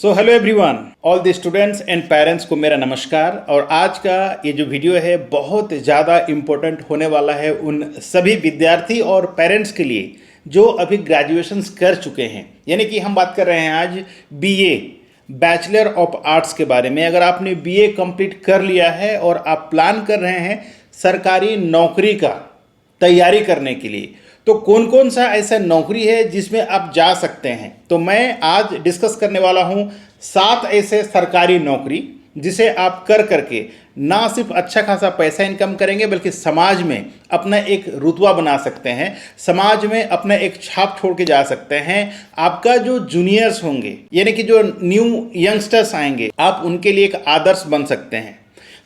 So hello everyone, all the students and parents को मेरा नमस्कार। और आज का ये जो वीडियो है बहुत ज़्यादा इम्पोर्टेंट होने वाला है उन सभी विद्यार्थी और पेरेंट्स के लिए जो अभी ग्रेजुएशंस कर चुके हैं। यानी कि हम बात कर रहे हैं आज बीए बैचलर ऑफ आर्ट्स के बारे में। अगर आपने बीए कंप्लीट कर लिया है और आप प्लान कर रहे हैं सरकारी नौकरी का तैयारी करने के लिए, तो कौन कौन सा ऐसा नौकरी है जिसमें आप जा सकते हैं, तो मैं आज डिस्कस करने वाला हूं 7 ऐसे सरकारी नौकरी जिसे आप कर करके ना सिर्फ अच्छा खासा पैसा इनकम करेंगे बल्कि समाज में अपना एक रुतबा बना सकते हैं, समाज में अपना एक छाप छोड़ के जा सकते हैं। आपका जो जूनियर्स होंगे यानी कि जो न्यू यंगस्टर्स आएंगे, आप उनके लिए एक आदर्श बन सकते हैं।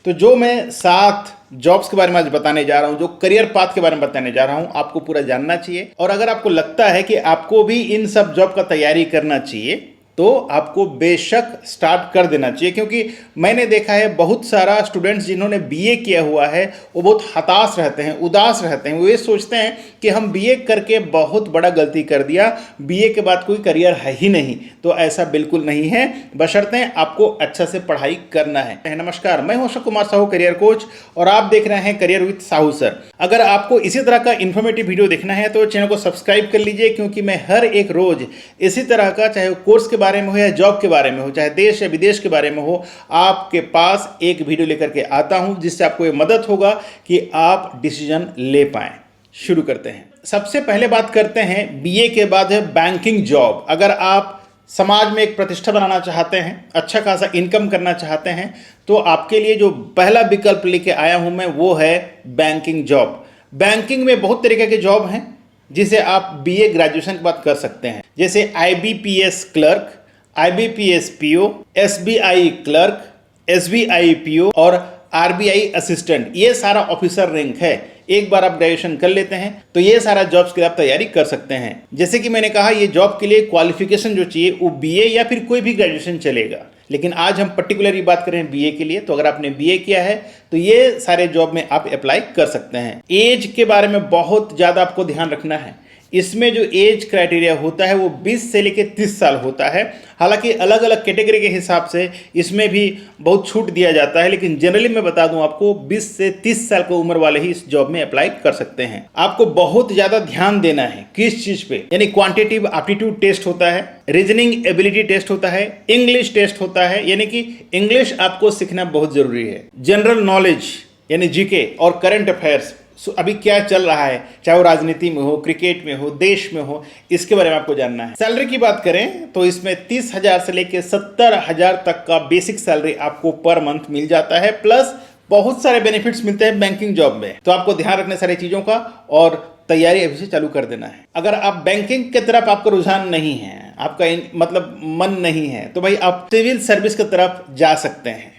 तो जो मैं 7 जॉब्स के बारे में आज बताने जा रहा हूं, जो करियर पाथ के बारे में बताने जा रहा हूं, आपको पूरा जानना चाहिए। और अगर आपको लगता है कि आपको भी इन सब जॉब का तैयारी करना चाहिए तो आपको बेशक स्टार्ट कर देना चाहिए, क्योंकि मैंने देखा है बहुत सारा स्टूडेंट्स जिन्होंने बीए किया हुआ है वो बहुत हताश रहते हैं, उदास रहते हैं। वो ये सोचते हैं कि हम बीए करके बहुत बड़ा गलती कर दिया, बीए के बाद कोई करियर है ही नहीं। तो ऐसा बिल्कुल नहीं है, बशर्ते आपको अच्छा से पढ़ाई करना है। नमस्कार, मैं हूं अशोक कुमार साहू, करियर कोच, और आप देख रहे हैं करियर विद साहू सर। अगर आपको इसी तरह का इन्फॉर्मेटिव वीडियो देखना है तो चैनल को सब्सक्राइब कर लीजिए, क्योंकि मैं हर एक रोज इसी तरह का, चाहे कोर्स के बारे में हो या जॉब के बारे में हो, चाहे देश या विदेश के बारे में हो, आपके पास एक वीडियो लेकर के आता हूं जिससे आपको ये मदद होगा कि आप डिसीजन ले पाएं। शुरू करते हैं। सबसे पहले बात करते हैं बीए के बाद है बैंकिंग जॉब। अगर आप समाज में एक प्रतिष्ठा बनाना चाहते हैं, अच्छा खासा इनकम करना चाहते हैं, तो आपके लिए जो पहला विकल्प लेके आया हूं मैं वो है बैंकिंग जॉब। बैंकिंग में बहुत तरीके के जॉब हैं जिसे आप बीए ग्रेजुएशन के बाद कर सकते हैं, जैसे IBPS clerk, IBPS PO, SBI clerk, SBI PO और आरबीआई असिस्टेंट। ये सारा ऑफिसर रैंक है। एक बार आप ग्रेजुएशन कर लेते हैं तो ये सारा जॉब्स के लिए आप तैयारी कर सकते हैं। जैसे कि मैंने कहा, ये जॉब के लिए क्वालिफिकेशन जो चाहिए वो बीए या फिर कोई भी ग्रेजुएशन चलेगा, लेकिन आज हम पर्टिकुलरली बात कर रहे हैं बीए के लिए। तो अगर आपने बीए किया है तो ये सारे जॉब में आप अप्लाई कर सकते हैं। एज के बारे में बहुत ज़्यादा आपको ध्यान रखना है। इसमें जो एज क्राइटेरिया होता है वो 20 से लेकर 30 साल होता है। हालांकि अलग अलग कैटेगरी के हिसाब से इसमें भी बहुत छूट दिया जाता है, लेकिन जनरली मैं बता दूं आपको 20 से 30 साल की उम्र वाले ही इस जॉब में अप्लाई कर सकते हैं। आपको बहुत ज़्यादा ध्यान देना है किस चीज़ पे, यानी क्वांटिटेटिव एप्टीट्यूड टेस्ट होता है, रीजनिंग एबिलिटी टेस्ट होता है, इंग्लिश टेस्ट होता है, यानी कि इंग्लिश आपको सीखना बहुत ज़रूरी है। जनरल नॉलेज यानी जीके और करंट अफेयर्स, अभी क्या चल रहा है, चाहे वो राजनीति में हो, क्रिकेट में हो, देश में हो, इसके बारे में आपको जानना है। सैलरी की बात करें तो इसमें 30,000 से लेकर 70,000 तक का बेसिक सैलरी आपको पर मंथ मिल जाता है, प्लस बहुत सारे बेनिफिट्स मिलते हैं बैंकिंग जॉब में। तो आपको ध्यान रखना सारी चीज़ों का और तैयारी अभी से चालू कर देना है। अगर आप बैंकिंग की तरफ आपका रुझान नहीं है, आपका मतलब मन नहीं है, तो भाई आप सिविल सर्विस की तरफ जा सकते हैं।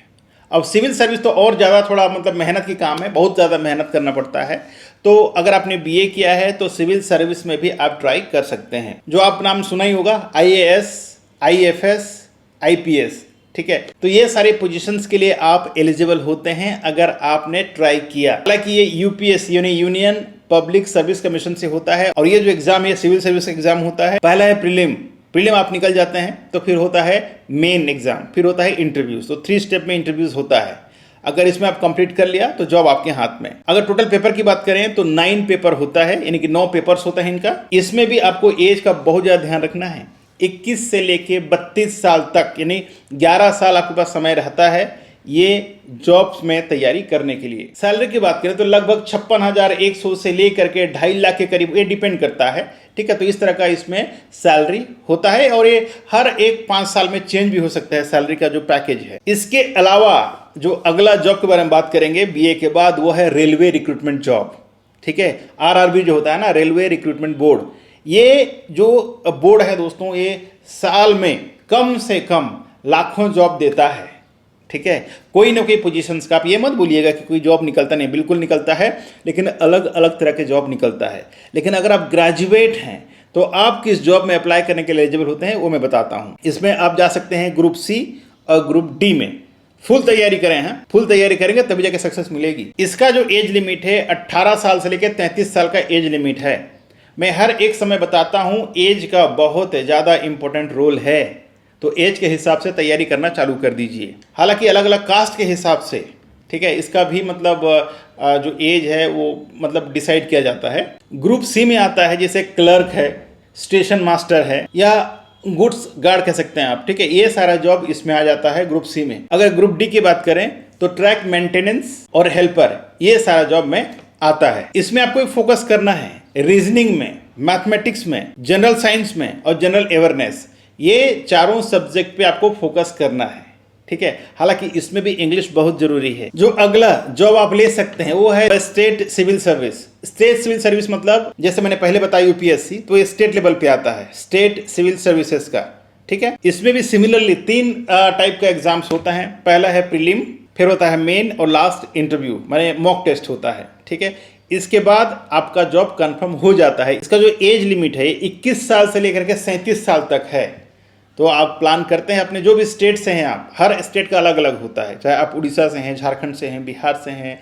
अब सिविल सर्विस तो और ज़्यादा थोड़ा मतलब मेहनत की काम है, बहुत ज़्यादा मेहनत करना पड़ता है। तो अगर आपने बीए किया है तो सिविल सर्विस में भी आप ट्राई कर सकते हैं। जो आप नाम सुना ही होगा, आईएएस, आईएफएस, आईपीएस, ठीक है। तो ये सारे पोजीशंस के लिए आप एलिजिबल होते हैं अगर आपने ट्राई किया। हालांकि ये यूपीएससी यानी यूनियन पब्लिक सर्विस कमीशन से होता है, और ये जो एग्जाम है सिविल सर्विस एग्जाम होता है। पहला है प्रीलिम आप निकल जाते हैं, तो फिर होता है मेन एग्जाम, फिर होता है इंटरव्यूज। तो 3 स्टेप में इंटरव्यूज होता है। अगर इसमें आप कंप्लीट कर लिया तो जॉब आपके हाथ में। अगर टोटल पेपर की बात करें तो 9 पेपर होता है, यानी कि 9 पेपर्स होता है इनका। इसमें भी आपको एज का बहुत ज़्यादा ध्यान रखना है। 21 से लेके 32 साल तक, यानी 11 साल आपके पास समय रहता है ये जॉब्स में तैयारी करने के लिए। सैलरी की बात करें तो लगभग 56,100 से लेकर के 2.5 लाख के करीब, ये डिपेंड करता है, ठीक है। तो इस तरह का इसमें सैलरी होता है, और ये हर एक 5 साल में चेंज भी हो सकता है सैलरी का जो पैकेज है। इसके अलावा जो अगला जॉब के बारे में बात करेंगे बीए के बाद, वो है रेलवे रिक्रूटमेंट जॉब, ठीक है। आरआरबी जो होता है ना, रेलवे रिक्रूटमेंट बोर्ड, ये जो बोर्ड है दोस्तों, ये साल में कम से कम लाखों जॉब देता है, ठीक है। कोई ना कोई पोजीशंस का, आप ये मत बोलिएगा कि कोई जॉब निकलता नहीं, बिल्कुल निकलता है, लेकिन अलग अलग तरह के जॉब निकलता है। लेकिन अगर आप ग्रेजुएट हैं तो आप किस जॉब में अप्लाई करने के लिए एलिजिबल होते हैं वो मैं बताता हूं। इसमें आप जा सकते हैं ग्रुप सी और ग्रुप डी में। फुल तैयारी करें हैं, फुल तैयारी करेंगे तभी जाके सक्सेस मिलेगी। इसका जो एज लिमिट है 18 साल से लेकर 33 साल का एज लिमिट है। मैं हर एक समय बताता हूं एज का बहुत ज़्यादा इंपॉर्टेंट रोल है। तो एज के हिसाब से तैयारी करना चालू कर दीजिए। हालांकि अलग अलग कास्ट के हिसाब से, ठीक है, इसका भी मतलब जो एज है वो मतलब डिसाइड किया जाता है। ग्रुप सी में आता है जैसे क्लर्क है, स्टेशन मास्टर है, या गुड्स गार्ड कह सकते हैं आप, ठीक है, ये सारा जॉब इसमें आ जाता है ग्रुप सी में। अगर ग्रुप डी की बात करें तो ट्रैक मेंटेनेंस और हेल्पर, ये सारा जॉब में आता है। इसमें आपको फोकस करना है रीजनिंग में, मैथमेटिक्स में, जनरल साइंस में और जनरल अवेयरनेस, ये चारों सब्जेक्ट पे आपको फोकस करना है, ठीक है। हालांकि इसमें भी इंग्लिश बहुत जरूरी है। जो अगला जॉब आप ले सकते हैं वो है state civil service. State civil service मतलब जैसे मैंने पहले बताया यूपीएससी, तो ये स्टेट लेवल पे आता है, स्टेट सिविल सर्विसेज का, ठीक है। इसमें भी सिमिलरली 3 टाइप का एग्जाम्स होता है। पहला है प्रीलिम, फिर होता है मेन और लास्ट इंटरव्यू, माने मॉक टेस्ट होता है, ठीक है। इसके बाद आपका जॉब कंफर्म हो जाता है। इसका जो एज लिमिट है 21 साल से लेकर के 37 साल तक है। तो आप प्लान करते हैं अपने जो भी स्टेट से हैं, आप हर स्टेट का अलग अलग होता है, चाहे आप उड़ीसा से हैं, झारखंड से हैं, बिहार से हैं,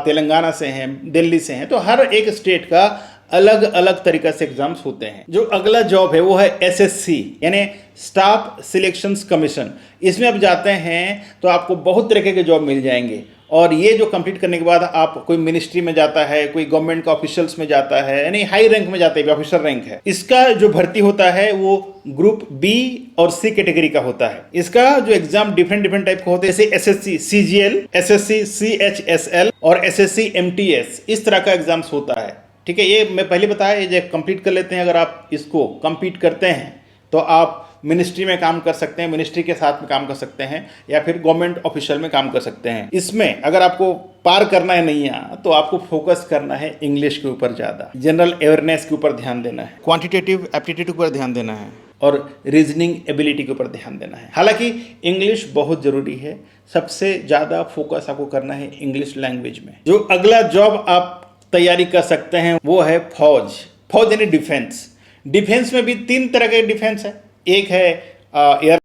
तेलंगाना से हैं, दिल्ली से हैं, तो हर एक स्टेट का अलग अलग तरीक़े से एग्जाम्स होते हैं। जो अगला जॉब है वो है एसएससी यानी स्टाफ सिलेक्शंस कमीशन। इसमें आप जाते हैं तो आपको बहुत तरीके के जॉब मिल जाएंगे, और ये जो कंप्लीट करने के बाद आप कोई मिनिस्ट्री में जाता है, कोई गवर्नमेंट का ऑफिशियल्स में जाता है, यानी हाई रैंक में जाते हैं, ऑफिसर रैंक है। इसका जो भर्ती होता है वो ग्रुप बी और सी कैटेगरी का होता है। इसका जो एग्जाम डिफरेंट टाइप का होते हैं, जैसे एसएससी सीजीएल, एसएससी सीएचएसएल और एसएससी एमटीएस, इस तरह का एग्जाम्स होता है, ठीक है। ये मैं पहले बताया, ये कंप्लीट कर लेते हैं। अगर आप इसको कंप्लीट करते हैं तो आप मिनिस्ट्री में काम कर सकते हैं, मिनिस्ट्री के साथ में काम कर सकते हैं, या फिर गवर्नमेंट ऑफिशियल में काम कर सकते हैं। इसमें अगर आपको पार करना है नैया, तो आपको फोकस करना है इंग्लिश के ऊपर ज़्यादा, जनरल अवेयरनेस के ऊपर ध्यान देना है, क्वांटिटेटिव एप्टीट्यूड के ऊपर ध्यान देना है, और रीजनिंग एबिलिटी के ऊपर ध्यान देना है। हालांकि इंग्लिश बहुत ज़रूरी है, सबसे ज़्यादा फोकस आपको करना है इंग्लिश लैंग्वेज में। जो अगला जॉब आप तैयारी कर सकते हैं वो है फौज। फौज यानी डिफेंस। डिफेंस में भी 3 तरह के डिफेंस है, एक है एयर,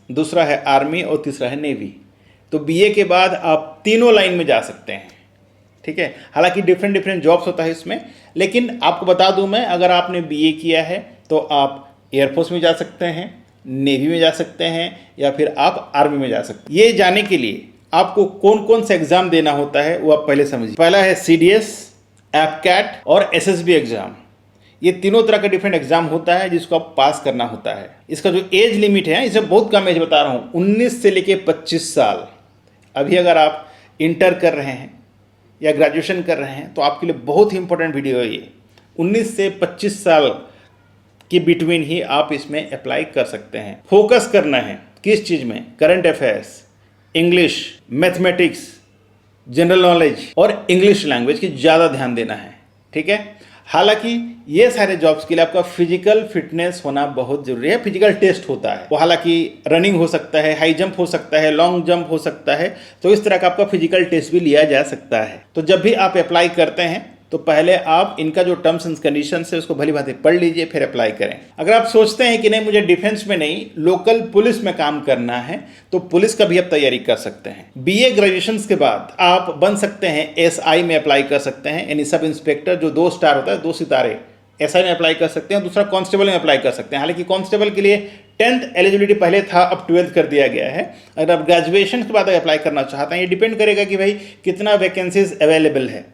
दूसरा है आर्मी और तीसरा है नेवी। तो बीए के बाद आप तीनों लाइन में जा सकते हैं, ठीक है। हालांकि डिफरेंट जॉब्स होता है इसमें, लेकिन आपको बता दूं मैं, अगर आपने बीए किया है तो आप एयरफोर्स में जा सकते हैं, नेवी में जा सकते हैं, या फिर आप आर्मी में जा सकते हैं। ये जाने के लिए आपको कौन कौन सा एग्जाम देना होता है वो आप पहले समझिए। पहला है सीडीएस, एपकैट और एसएसबी एग्जाम। ये तीनों तरह का डिफरेंट एग्जाम होता है जिसको आप पास करना होता है। इसका जो एज लिमिट है, इसे बहुत कम एज बता रहा हूँ, 19 से लेके 25 साल। अभी अगर आप इंटर कर रहे हैं या ग्रेजुएशन कर रहे हैं तो आपके लिए बहुत ही इंपॉर्टेंट वीडियो है ये। 19 से 25 साल के बिटवीन ही आप इसमें अप्लाई कर सकते हैं। फोकस करना है किस चीज़ में? Current affairs, English, mathematics, general knowledge और इंग्लिश लैंग्वेज की ज़्यादा ध्यान देना है, ठीक है। हालांकि ये सारे जॉब्स के लिए आपका फिजिकल फिटनेस होना बहुत जरूरी है। फिजिकल टेस्ट होता है वो, हालांकि रनिंग हो सकता है, हाई जंप हो सकता है, लॉन्ग जंप हो सकता है, तो इस तरह का आपका फिजिकल टेस्ट भी लिया जा सकता है। तो जब भी आप अप्लाई करते हैं तो पहले आप इनका जो टर्म्स एंड कंडीशन है उसको भली भांति पढ़ लीजिए, फिर अप्लाई करें। अगर आप सोचते हैं कि नहीं मुझे डिफेंस में नहीं, लोकल पुलिस में काम करना है, तो पुलिस का भी आप तैयारी कर सकते हैं। बीए ग्रेजुएशन के बाद आप बन सकते हैं एसआई में अप्लाई कर सकते हैं, यानी सब इंस्पेक्टर, जो 2 स्टार होता है, 2 सितारे, एसआई में अप्लाई कर सकते हैं। दूसरा कांस्टेबल में अप्लाई कर सकते हैं। हालांकि कांस्टेबल के लिए 10th एलिजिबिलिटी पहले था, अब 12th कर दिया गया है। अगर आप ग्रेजुएशन के बाद अप्लाई करना चाहते हैं, ये डिपेंड करेगा कि भाई कितना वैकेंसीज अवेलेबल है,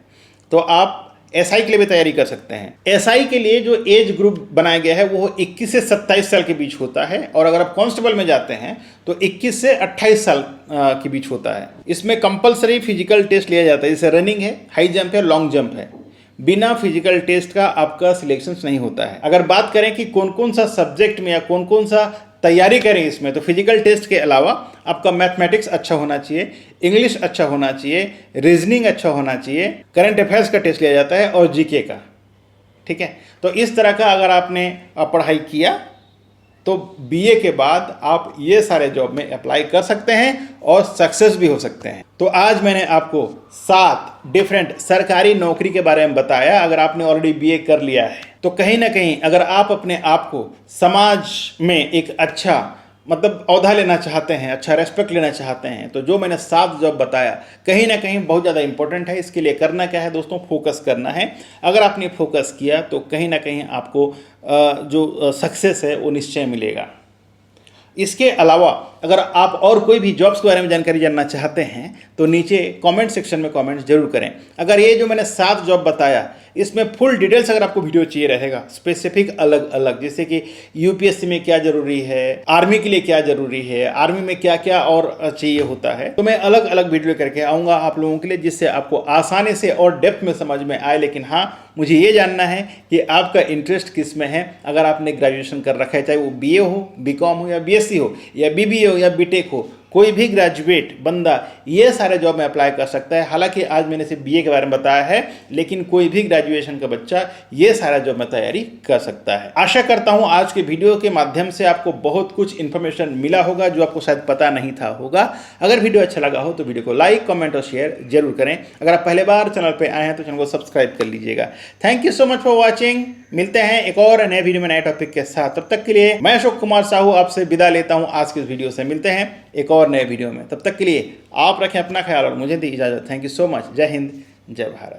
तो आप एसआई के लिए भी तैयारी कर सकते हैं। एसआई के लिए जो एज ग्रुप बनाया गया है वो 21 से 27 साल के बीच होता है, और अगर आप कांस्टेबल में जाते हैं तो 21 से 28 साल के बीच होता है। इसमें कंपलसरी फिजिकल टेस्ट लिया जाता है, जैसे रनिंग है, हाई जंप है, लॉन्ग जंप है। बिना फिजिकल टेस्ट का आपका सिलेक्शन नहीं होता है। अगर बात करें कि कौन कौन सा सब्जेक्ट में या कौन कौन सा तैयारी करें इसमें, तो फिजिकल टेस्ट के अलावा आपका मैथमेटिक्स अच्छा होना चाहिए, इंग्लिश अच्छा होना चाहिए, रीजनिंग अच्छा होना चाहिए, करंट अफेयर्स का टेस्ट लिया जाता है और जीके का, ठीक है। तो इस तरह का अगर आपने पढ़ाई किया तो बीए के बाद आप ये सारे जॉब में अप्लाई कर सकते हैं और सक्सेस भी हो सकते हैं। तो आज मैंने आपको 7 डिफरेंट सरकारी नौकरी के बारे में बताया। अगर आपने ऑलरेडी बीए कर लिया है तो कहीं ना कहीं अगर आप अपने आप को समाज में एक अच्छा मतलब औहदा लेना चाहते हैं, अच्छा रेस्पेक्ट लेना चाहते हैं, तो जो मैंने 7 जॉब बताया कहीं ना कहीं बहुत ज़्यादा इंपॉर्टेंट है। इसके लिए करना क्या है दोस्तों? फोकस करना है। अगर आपने फोकस किया तो कहीं ना कहीं आपको जो सक्सेस है वो निश्चय मिलेगा। इसके अलावा अगर आप और कोई भी जॉब्स के बारे में जानकारी जानना चाहते हैं तो नीचे कमेंट सेक्शन में कमेंट जरूर करें। अगर ये जो मैंने 7 जॉब बताया इसमें फुल डिटेल्स अगर आपको वीडियो चाहिए रहेगा, स्पेसिफिक अलग अलग, जैसे कि यूपीएससी में क्या जरूरी है, आर्मी के लिए क्या जरूरी है, आर्मी में क्या क्या और चाहिए होता है, तो मैं अलग अलग वीडियो करके आऊँगा आप लोगों के लिए, जिससे आपको आसानी से और डेप्थ में समझ में आए। लेकिन हाँ, मुझे ये जानना है कि आपका इंटरेस्ट किस में है। अगर आपने ग्रेजुएशन कर रखा है, चाहे वो बीए हो, बीकॉम हो या बीएससी हो या बीबीए हो या बीटेक हो, कोई भी ग्रेजुएट बंदा ये सारे जॉब में अप्लाई कर सकता है। हालांकि आज मैंने सिर्फ बीए के बारे में बताया है, लेकिन कोई भी ग्रेजुएशन का बच्चा ये सारा जॉब में तैयारी कर सकता है। आशा करता हूं आज के वीडियो के माध्यम से आपको बहुत कुछ इन्फॉर्मेशन मिला होगा जो आपको शायद पता नहीं था होगा। अगर वीडियो अच्छा लगा हो तो वीडियो को लाइक, कमेंट और शेयर जरूर करें। अगर आप पहले बार चैनल पर आए हैं तो चैनल को सब्सक्राइब कर लीजिएगा। Thank you so much for watching. मिलते हैं एक और नए वीडियो में नए टॉपिक के साथ। तब तक के लिए मैं अशोक कुमार साहू आपसे विदा लेता हूं। आज के इस वीडियो से मिलते हैं एक और नए वीडियो में। तब तक के लिए आप रखें अपना ख्याल और मुझे दी इजाजत। Thank you so much. जय हिंद, जय भारत।